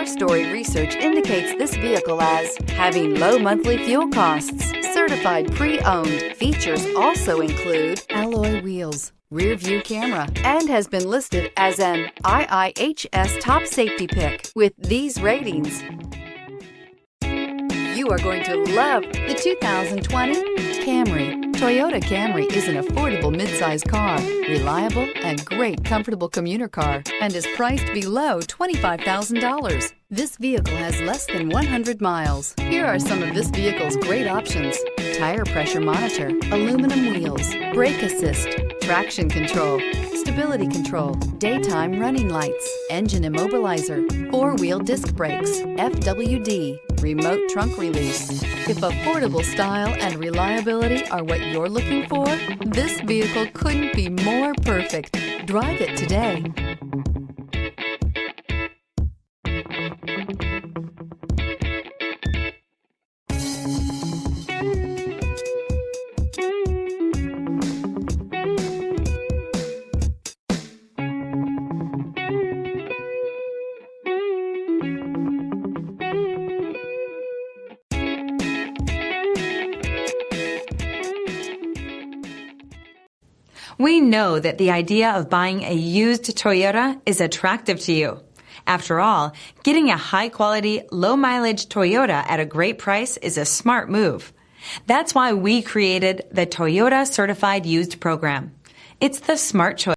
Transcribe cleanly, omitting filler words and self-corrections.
Our story research indicates this vehicle as having low monthly fuel costs, certified pre-owned. Features also include alloy wheels, rear view camera, and has been listed as an IIHS top safety pick. With these ratings, you are going to love the 2020 Camry. Toyota Camry is an affordable midsize car, reliable and great comfortable commuter car, and is priced below $25,000. This vehicle has less than 100 miles. Here are some of this vehicle's great options: tire pressure monitor, aluminum wheels, brake assist, traction control, stability control, daytime running lights, engine immobilizer, four-wheel disc brakes, FWD, remote trunk release. If affordable style and reliability are what you're looking for, this vehicle couldn't be more perfect. Drive it today. We know that the idea of buying a used Toyota is attractive to you. After all, getting a high-quality, low-mileage Toyota at a great price is a smart move. That's why we created the Toyota Certified Used program. It's the smart choice.